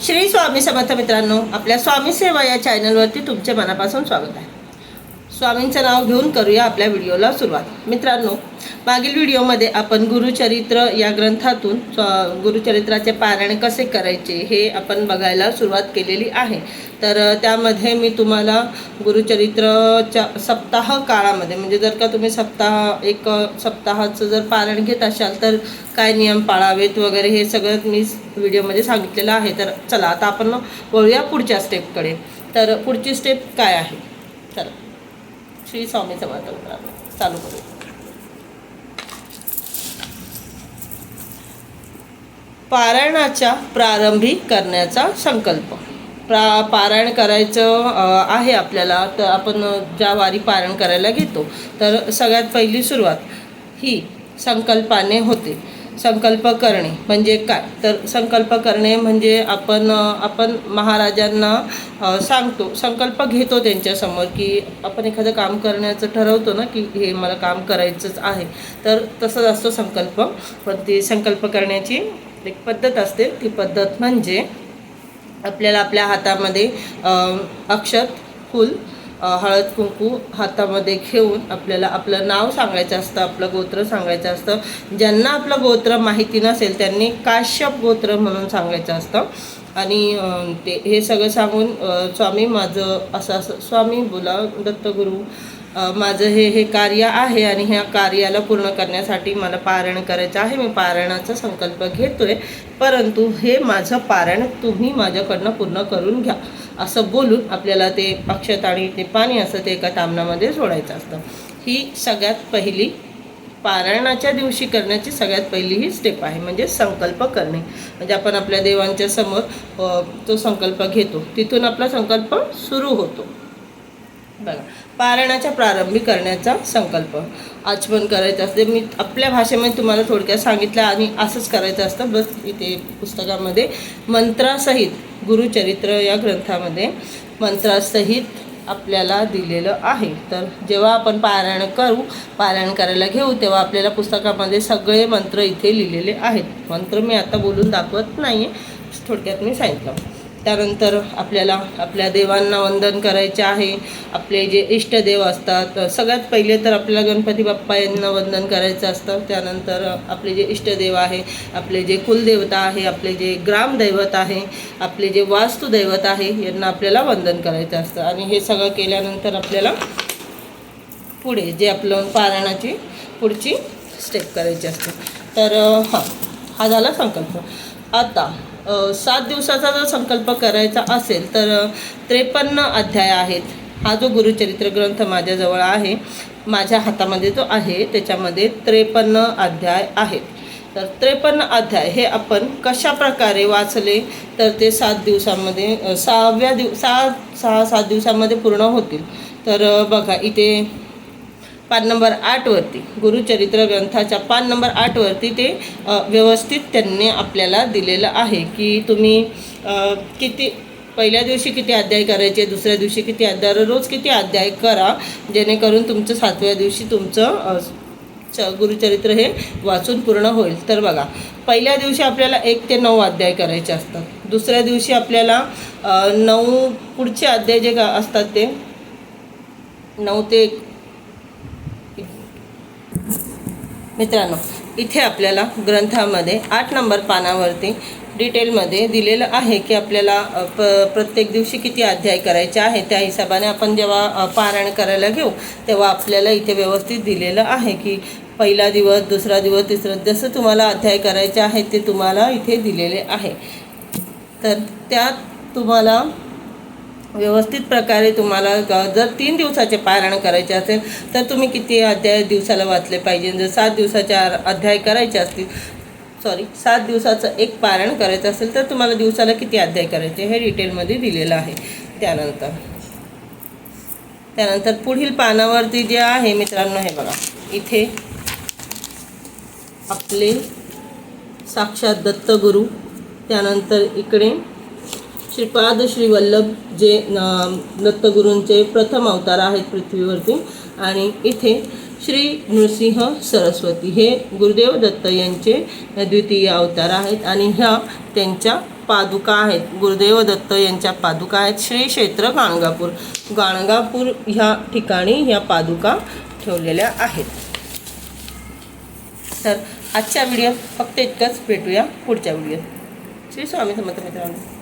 श्री स्वामी समर्थ मित्रांनो, आपल्या स्वामी सेवा या चॅनलवरती तुमचे मनापासून स्वागत आहे। स्वामींचं नाव घेऊन करूया आपल्या व्हिडिओला सुरुवात। मित्रांनो, मागील व्हिडिओमध्ये आपण गुरुचरित्र या ग्रंथातून गुरुचरित्राचे पारायण कसे करायचे हे आपण बघायला सुरुवात केलेली आहे। तर त्यामध्ये मी तुम्हाला गुरुचरित्रच्या सप्ताह काळामध्ये म्हणजे जर का तुम्ही एक सप्ताहाचं जर पारायण घेत असाल तर काय नियम पाळावेत वगैरे हे सगळं मी व्हिडिओमध्ये सांगितलेलं आहे। तर चला आता आपण वळूया पुढच्या स्टेपकडे। तर पुढची स्टेप काय आहे, चला श्री स्वामी समर्थ मित्रांनो चालू करूया। पारायणाच्या प्रारंभी करण्याचा संकल्प। पारायण करायचं आहे आपल्याला, तर आपण ज्या वारी पारायण करायला घेतो तर सगळ्यात पहिली सुरुवात ही संकल्पाने होते। संकल्प करणे म्हणजे काय, तर संकल्प करणे म्हणजे आपण महाराजांना सांगतो, संकल्प घेतो त्यांच्यासमोर की आपण एखादं काम करण्याचं ठरवतो ना की हे मला काम करायचंच आहे, तर तसंच असतो संकल्प। पण ती संकल्प करण्याची एक पद्धत असते। ती पद्धत म्हणजे आपल्याला आपल्या हातामध्ये अक्षत, फूल, हळद कुंकू हातामध्ये घेऊन आपल्याला आपलं नाव सांगायचं असतं, आपलं गोत्र सांगायचं असतं। ज्यांना आपलं गोत्र माहिती नसेल त्यांनी काश्यप गोत्र म्हणून सांगायचं असतं। आणि हे सगळं सांगून स्वामी माझं असं स्वामी बोला दत्तगुरू माझं हे कार्य आहे आणि ह्या कार्याला पूर्ण करण्यासाठी मला पारायण करायचं आहे। मी पारायणाचा संकल्प घेतोय, परंतु हे माझं पारायण तुम्ही माझ्याकडनं पूर्ण करून घ्या असं बोलून आपल्याला ते अक्षत आणि ते पाणी असं ते एका ताम्हणामध्ये सोडायचं असतं। ही सगळ्यात पहिली पारायणाच्या दिवशी करण्याची सगळ्यात पहिली ही स्टेप आहे, म्हणजे संकल्प करणे। म्हणजे आपण आपल्या देवांच्या समोर तो संकल्प घेतो, तिथून आपला संकल्प सुरू होतो। बघा, पारायणाच्या प्रारंभी करण्याचा संकल्प आचमन करायचं असते। मी आपल्या भाषेमध्ये तुम्हाला थोडक्यात सांगितलं आणि असंच करायचं असतं। बस इथे पुस्तकामध्ये मंत्रासहित गुरुचरित्र या ग्रंथामध्ये मंत्रासहित आपल्याला दिलेलं आहे। तर जेव्हा आपण पारायण करायला घेऊ तेव्हा आपल्याला पुस्तकामध्ये सगळे मंत्र इथे लिहिलेले आहेत। मंत्र मी आता बोलून दाखवत नाही आहे, थोडक्यात मी सांगितलं। त्यानंतर आपल्याला आपल्या देवांना वंदन करायचे आहे। आपले जे इष्टदेव असतात, सगळ्यात पहिले तर आपल्याला गणपती बाप्पा यांना वंदन करायचं असतं। त्यानंतर आपले जे इष्टदेव आहे, आपले जे कुलदेवता आहे, आपले जे ग्रामदैवत आहे, आपले जे वास्तुदैवत आहे यांना आपल्याला वंदन करायचं असतं। आणि हे सगळं केल्यानंतर आपल्याला पुढे जे आपलं पारायणाची पुढची स्टेप करायची असते। तर हा झाला संकल्प। आता 7 दिवसाचा जर संकल्प करायचा असेल तर 53 अध्याय आहेत। हा जो गुरुचरित्र ग्रंथ माझ्याजवळ आहे, माझ्या हातामध्ये जो आहे त्याच्यामध्ये 53 अध्याय आहेत। तर 53 अध्याय हे आपण कशा प्रकारे वाचले तर ते 7 दिवसामध्ये 7 दिवसामध्ये पूर्ण होतील। तर बघा इथे पान नंबर 8 वरती गुरुचरित्र ग्रंथाच्या पान नंबर 8 वरती ते व्यवस्थित त्यांनी आपल्याला दिलेलं आहे की तुम्ही किती पहिल्या दिवशी किती अध्याय करायचे, दुसऱ्या दिवशी किती अध्याय, रोज किती अध्याय करा, जेणेकरून तुमचं 7व्या दिवशी तुमचं गुरुचरित्र हे वाचून पूर्ण होईल। तर बघा, पहिल्या दिवशी आपल्याला 1 ते 9 अध्याय करायचे असतात। दुसऱ्या दिवशी आपल्याला 9 पुढचे अध्याय जे असतात ते 9 ते 1। मित्रांनो, इथे आपल्याला ग्रंथामध्ये 8 नंबर पानावरती डिटेलमध्ये दिलेलं आहे की आपल्याला प्रत्येक दिवशी किती अध्याय करायचे आहे। त्या हिशोबाने आपण जेव्हा पारायण करायला घेऊ तेव्हा आपल्याला इथे व्यवस्थित दिलेलं आहे की पहिला दिवस, दुसरा दिवस, तिसरा, जसं तुम्हाला अध्याय करायचे आहे ते तुम्हाला इथे दिलेले आहे। तर त्यात तुम्हाला व्यवस्थित प्रकारे तुम्हाला जर 3 दिवसाचे पारायण करायचे असेल तर तुम्ही किती अध्याय दिवसाला वाचले पाहिजे। जर 7 दिवसाचे अध्याय करायचे असतील, 7 दिवसाचं एक पारायण करायचं असेल तर तुम्हाला दिवसाला किती अध्याय करायचे हे डिटेलमध्ये दिलेलं आहे। त्यानंतर पुढील पानावरती जे आहे मित्रांनो, हे बघा इथे आपले साक्षात दत्तगुरू, त्यानंतर इकडे श्रीपाद श्री वल्लभ जे दत्तगुरूंचे प्रथम अवतार आहेत पृथ्वीवरती, आणि इथे श्री नृसिंह सरस्वती हे गुरुदेव दत्त यांचे द्वितीय अवतार आहेत आणि ह्या त्यांच्या पादुका आहेत, गुरुदेव दत्त यांच्या पादुका आहेत. श्री क्षेत्र गाणगापूर, गाणगापूर ह्या ठिकाणी ह्या पादुका ठेवलेल्या आहेत. तर आजच्या व्हिडिओ फक्त इतकंच. भेटूया पुढच्या व्हिडिओत. श्री स्वामी समर्थ मित्रांनो.